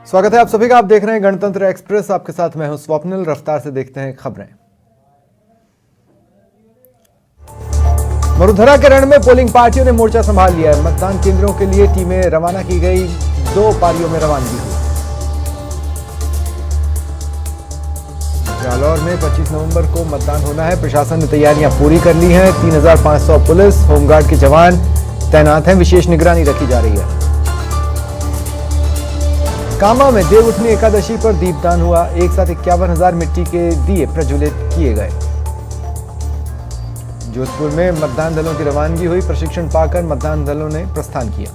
स्वागत है आप सभी का। आप देख रहे हैं गणतंत्र एक्सप्रेस। आपके साथ मैं हूं स्वप्निल। रफ्तार से देखते हैं खबरें। वसुंधरा के रण में पोलिंग पार्टियों ने मोर्चा संभाल लिया है। मतदान केंद्रों के लिए टीमें रवाना की गई। 2 पारियों में रवानगी हुई। जालौर में 25 नवंबर को मतदान होना है। प्रशासन ने तैयारियां पूरी कर ली हैं। 3500 पुलिस होमगार्ड के जवान तैनात हैं। विशेष निगरानी रखी जा रही है। कामा में देवउठनी एकादशी पर दीपदान हुआ। एक साथ 51,000 मिट्टी के दिए प्रज्वलित किए गए। जोधपुर में मतदान दलों की रवानगी हुई। प्रशिक्षण पाकर मतदान दलों ने प्रस्थान किया।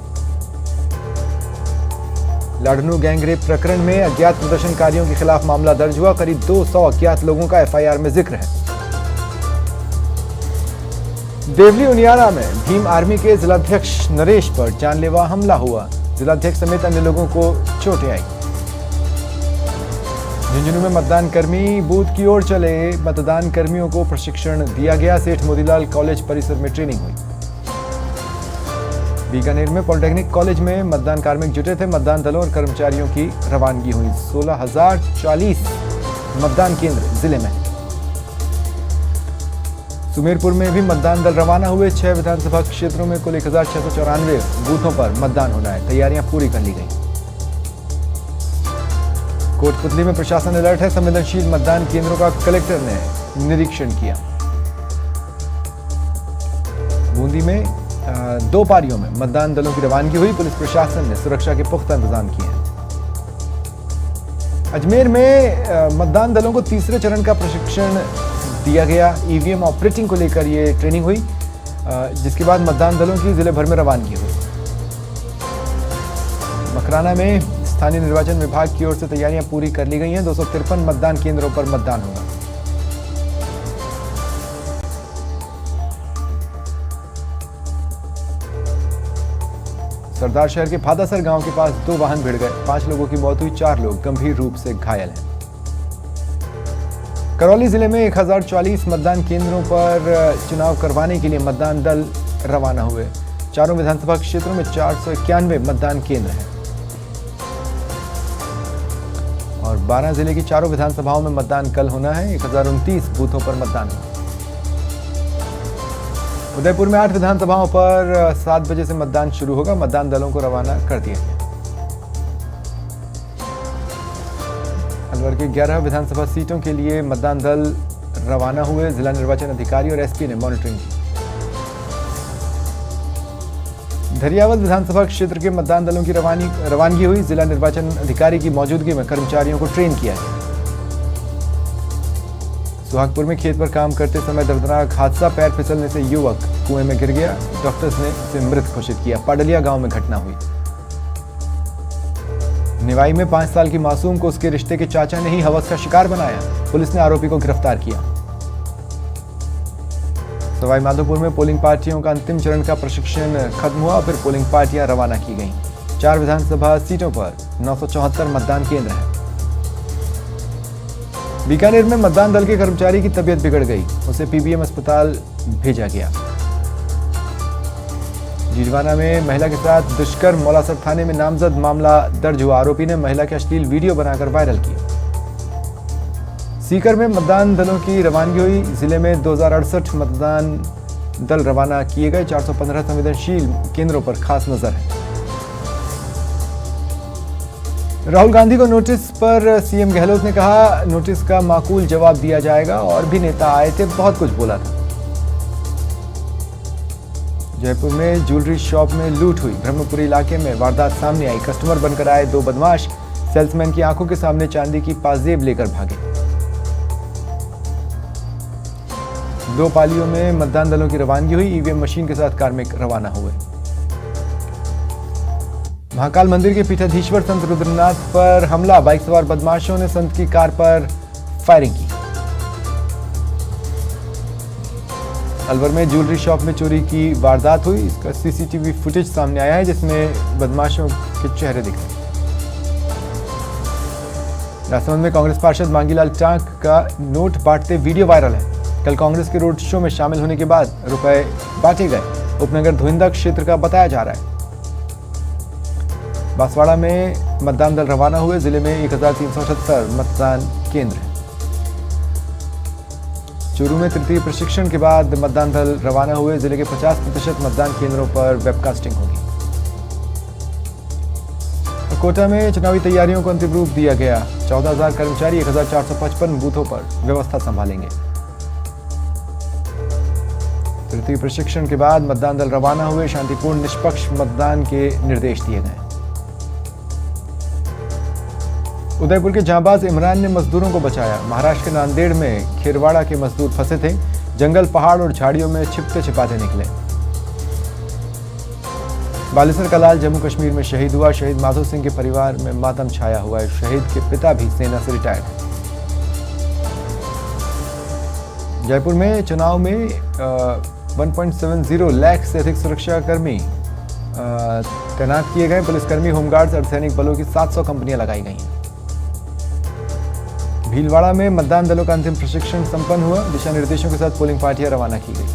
लाडनू गैंगरेप प्रकरण में अज्ञात प्रदर्शनकारियों के खिलाफ मामला दर्ज हुआ। करीब 200 अज्ञात लोगों का एफआईआर में जिक्र है। देवली उनियारा में भीम आर्मी के जिलाध्यक्ष नरेश पर जानलेवा हमला हुआ। जिलाध्यक्ष समेत अन्य लोगों को चोटें आई। झुंझुनू में मतदान कर्मी बूथ की ओर चले। मतदान कर्मियों को प्रशिक्षण दिया गया। सेठ मोतीलाल कॉलेज परिसर में ट्रेनिंग हुई। बीकानेर में पॉलिटेक्निक कॉलेज में मतदान कार्मिक जुटे थे। मतदान दलों और कर्मचारियों की रवानगी हुई। 16,040 मतदान केंद्र जिले में। सुमेरपुर में भी मतदान दल रवाना हुए। 6 विधानसभा क्षेत्रों में कुल 1,694 बूथों पर मतदान होना है। तैयारियां पूरी कर ली गई। कोटपुतली में प्रशासन अलर्ट है। संवेदनशील मतदान केंद्रों का कलेक्टर ने निरीक्षण किया। बूंदी में 2 पारियों में मतदान दलों की रवानगी हुई। पुलिस प्रशासन ने सुरक्षा के पुख्ता इंतजाम किए हैं। अजमेर में मतदान दलों को तीसरे चरण का प्रशिक्षण दिया गया। ईवीएम ऑपरेटिंग को लेकर ये ट्रेनिंग हुई, जिसके बाद मतदान दलों की जिले भर में रवानगी हुई। मकराना में स्थानीय निर्वाचन विभाग की ओर से तैयारियां पूरी कर ली गई हैं। 253 मतदान केंद्रों पर मतदान होगा। सरदार शहर के फादासर गांव के पास 2 वाहन भिड़ गए। 5 लोगों की मौत हुई। 4 लोग गंभीर रूप से घायल हैं। करौली जिले में 1,040 मतदान केंद्रों पर चुनाव करवाने के लिए मतदान दल रवाना हुए। चारों विधानसभा क्षेत्रों में 491 मतदान केंद्र हैं और 12 जिले की चारों विधानसभाओं में मतदान कल होना है। 1029 बूथों पर मतदान होगा। उदयपुर में 8 विधानसभाओं पर 7 बजे से मतदान शुरू होगा। मतदान दलों को रवाना कर दिया गया। अलवर की 11 विधानसभा सीटों के लिए मतदान दल रवाना हुए। जिला निर्वाचन अधिकारी और एसपी ने मॉनिटरिंग की। धरियावद विधानसभा क्षेत्र के मतदान दलों की रवानगी हुई। जिला निर्वाचन अधिकारी की मौजूदगी में कर्मचारियों को ट्रेन किया गया। सुहागपुर में खेत पर काम करते समय दर्दनाक हादसा। पैर फिसलने से युवक कुएं में गिर गया। डॉक्टर्स ने उसे मृत घोषित किया। पाडलिया गांव में घटना हुई। निवाई में 5 साल की मासूम को उसके रिश्ते के चाचा ने ही हवस का शिकार बनाया। पुलिस ने आरोपी को गिरफ्तार किया। सवाई माधोपुर में पोलिंग पार्टियों का अंतिम चरण का प्रशिक्षण खत्म हुआ। फिर पोलिंग पार्टियां रवाना की गईं। 4 विधानसभा सीटों पर 974 मतदान केंद्र हैं। बीकानेर में मतदान दल के कर्मचारी की तबीयत बिगड़ गई। उसे पीबीएम अस्पताल भेजा गया। जीजवाना में महिला के साथ दुष्कर्म। मौलासर थाने में नामजद मामला दर्ज हुआ। आरोपी ने महिला के अश्लील वीडियो बनाकर वायरल किया। सीकर में मतदान दलों की रवानगी हुई। जिले में 2068 मतदान दल रवाना किए गए। 415 संवेदनशील केंद्रों पर खास नजर है। राहुल गांधी को नोटिस पर सीएम गहलोत ने कहा, नोटिस का माकूल जवाब दिया जाएगा। और भी नेता आए थे, बहुत कुछ बोला था। जयपुर में ज्वेलरी शॉप में लूट हुई। ब्रह्मपुरी इलाके में वारदात सामने आई। कस्टमर बनकर आए 2 बदमाश सेल्समैन की आंखों के सामने चांदी की पाजेब लेकर भागे। 2 पालियों में मतदान दलों की रवानगी हुई। ईवीएम मशीन के साथ कार्मिक रवाना हुए। महाकाल मंदिर के पीठाधीश्वर संत रुद्रनाथ पर हमला। बाइक सवार बदमाशों ने संत की कार पर फायरिंग की। अलवर में ज्वेलरी शॉप में चोरी की वारदात हुई। इसका सीसीटीवी फुटेज सामने आया है, जिसमें बदमाशों के चेहरे दिख रहे हैं। राजसमंद में कांग्रेस पार्षद मांगीलाल टांक का नोट बांटते वीडियो वायरल है। कल कांग्रेस के रोड शो में शामिल होने के बाद रुपए बांटे गए। उपनगर धोइंदा क्षेत्र का बताया जा रहा है। बांसवाड़ा में मतदान दल रवाना हुए। जिले में 1378 मतदान केंद्र हैं। चूरू में तृतीय प्रशिक्षण के बाद मतदान दल रवाना हुए। जिले के 50% मतदान केंद्रों पर वेबकास्टिंग होगी। कोटा में चुनावी तैयारियों को अंतिम रूप दिया गया। 14,000 कर्मचारी 1455 बूथों पर व्यवस्था संभालेंगे। तृतीय प्रशिक्षण के बाद मतदान दल रवाना हुए। शांतिपूर्ण निष्पक्ष मतदान के निर्देश दिए गए। उदयपुर के जांबाज इमरान ने मजदूरों को बचाया। महाराष्ट्र के नांदेड़ में खेरवाड़ा के मजदूर फंसे थे। जंगल, पहाड़ और झाड़ियों में छिपते छिपाते निकले। बालेसर का लाल जम्मू कश्मीर में शहीद हुआ। शहीद माधो सिंह के परिवार में मातम छाया हुआ है। शहीद के पिता भी सेना से रिटायर्ड हैं। जयपुर में चुनाव में 1.70 लाख से अधिक सुरक्षाकर्मी तैनात किए गए। पुलिसकर्मी, होमगार्ड्स, अर्धसैनिक बलों की 700 कंपनियां लगाई गई हैं। भीलवाड़ा में मतदान दलों का अंतिम प्रशिक्षण संपन्न हुआ। दिशा निर्देशों के साथ पोलिंग पार्टियां रवाना की गई।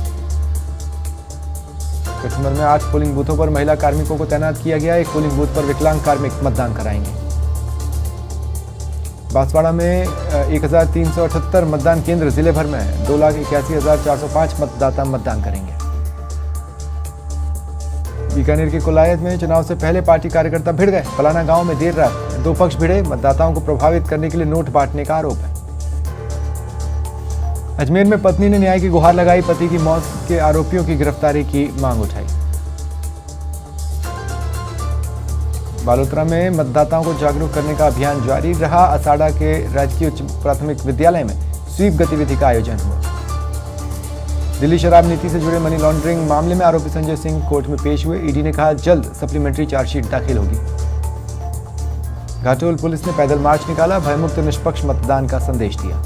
कठुमर में 8 पोलिंग बूथों पर महिला कार्मिकों को तैनात किया गया। एक पोलिंग बूथ पर विकलांग कार्मिक मतदान कराएंगे। बांसवाड़ा में 1378 मतदान केंद्र जिले भर में है। 2,81,405 मतदाता मतदान करेंगे। बीकानेर के कोलायत में चुनाव से पहले पार्टी कार्यकर्ता भिड़ गए। पलाना गांव में देर रात 2 पक्ष भिड़े। मतदाताओं को प्रभावित करने के लिए नोट बांटने का आरोप है। अजमेर में पत्नी ने न्याय की गुहार लगाई। पति की मौत के आरोपियों की गिरफ्तारी की मांग उठाई। बालोतरा में मतदाताओं को जागरूक करने का अभियान जारी रहा। असाड़ा के राजकीय उच्च प्राथमिक विद्यालय में स्वीप गतिविधि का आयोजन हुआ। दिल्ली शराब नीति से जुड़े मनी लॉन्ड्रिंग मामले में आरोपी संजय सिंह कोर्ट में पेश हुए। ईडी ने कहा जल्द सप्लीमेंट्री चार्जशीट दाखिल होगी। घाटोल पुलिस ने पैदल मार्च निकाला। भयमुक्त निष्पक्ष मतदान का संदेश दिया।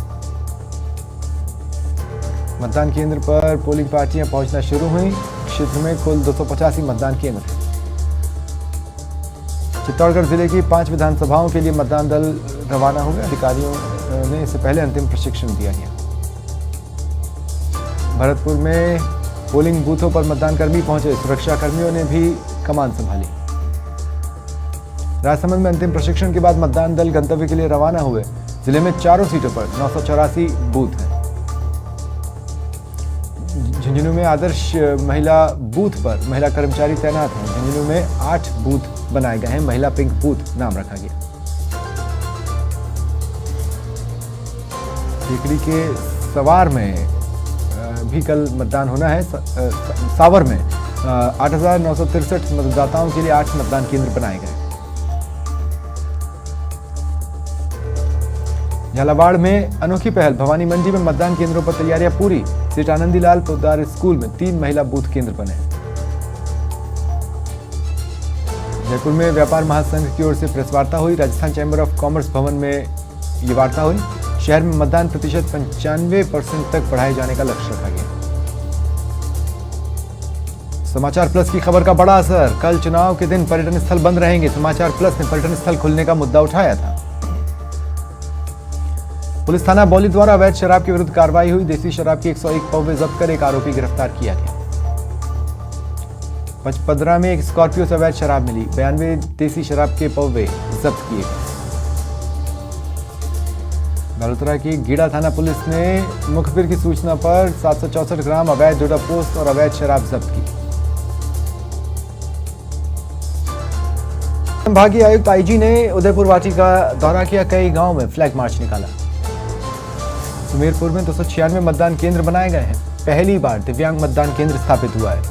मतदान केंद्र पर पोलिंग पार्टियां पहुंचना शुरू हुई। क्षेत्र में कुल 285 मतदान केंद्र हैं। चित्तौड़गढ़ जिले की 5 विधानसभाओं के लिए मतदान दल रवाना हुए। अधिकारियों ने इससे पहले अंतिम प्रशिक्षण दिया गया। भरतपुर में पोलिंग बूथों पर मतदान कर्मी पहुंचे। सुरक्षाकर्मियों ने भी कमान संभाली। राजसमंद में अंतिम प्रशिक्षण के बाद मतदान दल गंतव्य के लिए रवाना हुए। जिले में चारों सीटों पर 984 बूथ हैं। झुंझुनू में आदर्श महिला बूथ पर महिला कर्मचारी तैनात हैं। झुंझुनू में 8 बूथ बनाए गए हैं। महिला पिंक बूथ नाम रखा गया। टीकरी के सवार में भी कल मतदान होना है। सावर में 8,963 मतदाताओं के लिए 8 मतदान केंद्र बनाए गए। झालावाड़ में अनोखी पहल। भवानी मंडी में मतदान केंद्रों पर तैयारियां पूरी। सेठ आनंदीलाल पोद्दार स्कूल में 3 महिला बूथ केंद्र बने। जयपुर में व्यापार महासंघ की ओर से प्रेस वार्ता हुई। राजस्थान चैंबर ऑफ कॉमर्स भवन में ये वार्ता हुई। शहर में मतदान प्रतिशत 95% तक बढ़ाए जाने का लक्ष्य रखा गया। समाचार प्लस की खबर का बड़ा असर। कल चुनाव के दिन पर्यटन स्थल बंद रहेंगे। समाचार प्लस ने पर्यटन स्थल खुलने का मुद्दा उठाया था। पुलिस थाना बौली द्वारा अवैध शराब के विरुद्ध कार्रवाई हुई। देसी शराब की 101 पौवे जब्त कर एक आरोपी गिरफ्तार किया गया। पचपदरा में एक स्कॉर्पियो से अवैध शराब मिली। 92 देसी शराब के पौवे जब्त किए गए। बालोतरा की गीड़ा थाना पुलिस ने मुखबिर की सूचना पर 764 ग्राम अवैध डोडा पोस्ट और अवैध शराब जब्त की। संभागीय आयुक्त आईजी ने उदयपुर वाटी का दौरा किया। कई गांवों में फ्लैग मार्च निकाला। सुमेरपुर में 296 मतदान केंद्र बनाए गए हैं। पहली बार दिव्यांग मतदान केंद्र स्थापित हुआ है।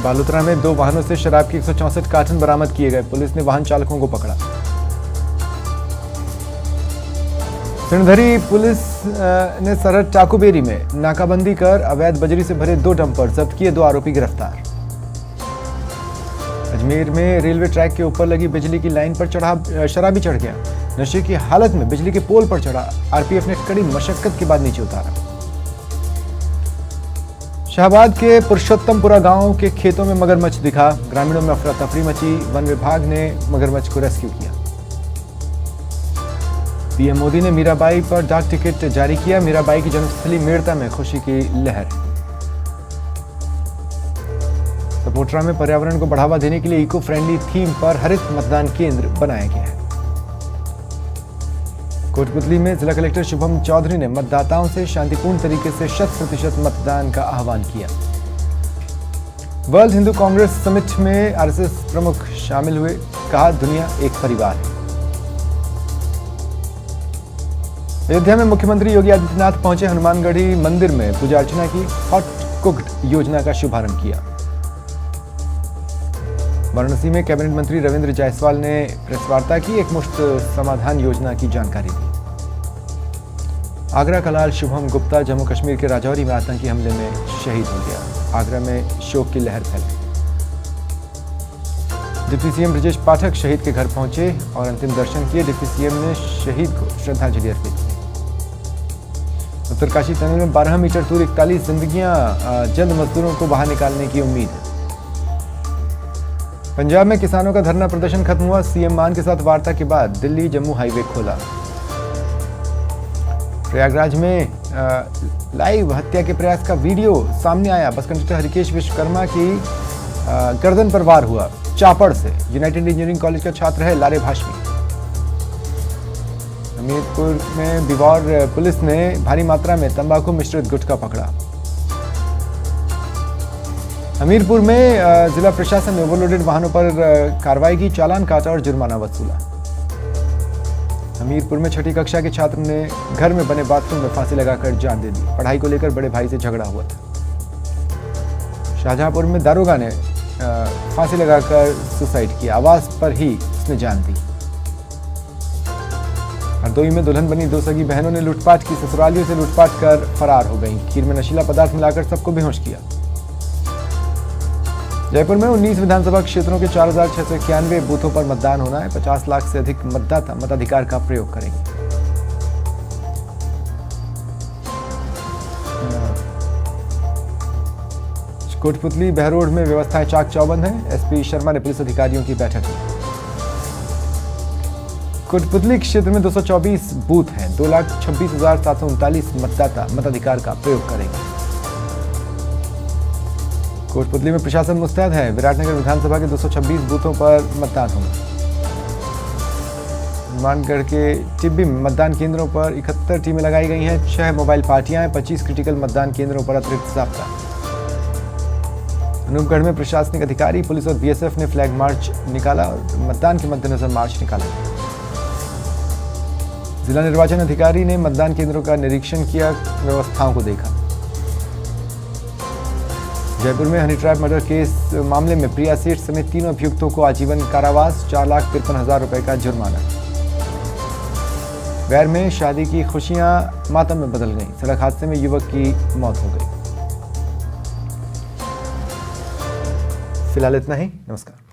बालोतरा में 2 वाहनों से शराब की 164 कार्टन बरामद किए गए। पुलिस ने वाहन चालकों को पकड़ा। सिणधरी पुलिस ने सरहद टाकूबेरी में नाकाबंदी कर अवैध बजरी से भरे 2 डंपर जब्त किए। 2 आरोपी गिरफ्तार। अजमेर में रेलवे ट्रैक के ऊपर लगी बिजली की लाइन पर शराबी चढ़ गया। नशे की हालत में बिजली के पोल पर चढ़ा। आरपीएफ ने कड़ी मशक्कत के बाद नीचे उतारा। शाहबाद के पुरुषोत्तमपुरा गांव के खेतों में मगरमच्छ दिखा। ग्रामीणों में अफरा तफरी मची। वन विभाग ने मगरमच्छ को रेस्क्यू किया। पीएम मोदी ने मीराबाई पर डाक टिकट जारी किया। मीराबाई की जन्मस्थली मेड़ता में खुशी की लहर। कठपुतला में पर्यावरण को बढ़ावा देने के लिए इको फ्रेंडली थीम पर हरित मतदान केंद्र बनाया गया है। कोटपुतली में जिला कलेक्टर शुभम चौधरी ने मतदाताओं से शांतिपूर्ण तरीके से 100% मतदान का आह्वान किया। वर्ल्ड हिंदू कांग्रेस समिट में आरएसएस प्रमुख शामिल हुए, कहा दुनिया एक परिवार है। अयोध्या में मुख्यमंत्री योगी आदित्यनाथ पहुंचे, हनुमानगढ़ी मंदिर में पूजा अर्चना की, हॉट कुक्ड योजना का शुभारंभ किया। वाराणसी में कैबिनेट मंत्री रविंद्र जायसवाल ने प्रेस वार्ता की, एक मुश्त समाधान योजना की जानकारी दी। आगरा का लाल शुभम गुप्ता जम्मू कश्मीर के राजौरी में आतंकी हमले में शहीद हो गया। आगरा में शोक की लहर फैल गई। डिप्टी सीएम ब्रजेश पाठक शहीद के घर पहुंचे और अंतिम दर्शन किए। डिप्टी सीएम ने शहीद को श्रद्धांजलि अर्पित की। उत्तरकाशी टनल में 12 मीटर दूर 41 जिंदगियां, जल्द मजदूरों को बाहर निकालने की उम्मीद। पंजाब में किसानों का धरना प्रदर्शन खत्म हुआ। सीएम मान के साथ वार्ता के बाद दिल्ली जम्मू हाईवे खोला। प्रयागराज में लाइव हत्या के प्रयास का वीडियो सामने आया। बस कंडक्टर हरिकेश विश्वकर्मा की गर्दन पर वार हुआ चापड़ से। यूनाइटेड इंजीनियरिंग कॉलेज का छात्र है लारे भाषमी। हमीरपुर में बिवौर पुलिस ने भारी मात्रा में तंबाकू मिश्रित गुटखा पकड़ा। हमीरपुर में जिला प्रशासन ने ओवरलोडेड वाहनों पर कार्रवाई की, चालान काटा और जुर्माना वसूला। हमीरपुर में 6ठी कक्षा के छात्र ने घर में बने बाथरूम में फांसी लगाकर जान दे दी। पढ़ाई को लेकर बड़े भाई से झगड़ा हुआ था। शाहजहांपुर में दारोगा ने फांसी लगाकर सुसाइड किया, आवास पर ही उसने जान दी। हरदोई में दुल्हन बनी 2 सगी बहनों ने लूटपाट की, ससुरालियों से लूटपाट कर फरार हो गईं। खीर में नशीला पदार्थ मिलाकर सबको बेहोश किया। जयपुर में 19 विधानसभा क्षेत्रों के 4,691 बूथों पर मतदान होना है। 50 लाख से अधिक मतदाता मताधिकार का प्रयोग करेंगे। कोटपुतली बहरोड में व्यवस्थाएं चाक चौबंद हैं। एसपी शर्मा ने पुलिस अधिकारियों की बैठक की। कोटपुतली क्षेत्र में 224 बूथ हैं। 2,26,739 मतदाता मताधिकार का प्रयोग करेंगे। कोटपुतली में प्रशासन मुस्तैद है। विराटनगर विधानसभा के 226 बूथों पर मतदान होगा। हनुमानगढ़ के टिब्बी में मतदान केंद्रों पर 71 टीमें लगाई गई हैं। 6 मोबाइल पार्टियां, 25 क्रिटिकल मतदान केंद्रों पर अतिरिक्त जाब्ता। अनूपगढ़ में प्रशासनिक अधिकारी, पुलिस और बीएसएफ ने फ्लैग मार्च निकाला और मतदान के मद्देनजर मार्च निकाला। जिला निर्वाचन अधिकारी ने मतदान केंद्रों का निरीक्षण किया, व्यवस्थाओं को देखा। जयपुर में हनी ट्रैप मर्डर केस मामले में प्रिया सेठ समेत 3 अभियुक्तों को आजीवन कारावास, 4,53,000 रुपए का जुर्माना। बैर में शादी की खुशियां मातम में बदल गईं। सड़क हादसे में युवक की मौत हो गई। फिलहाल इतना ही, नमस्कार।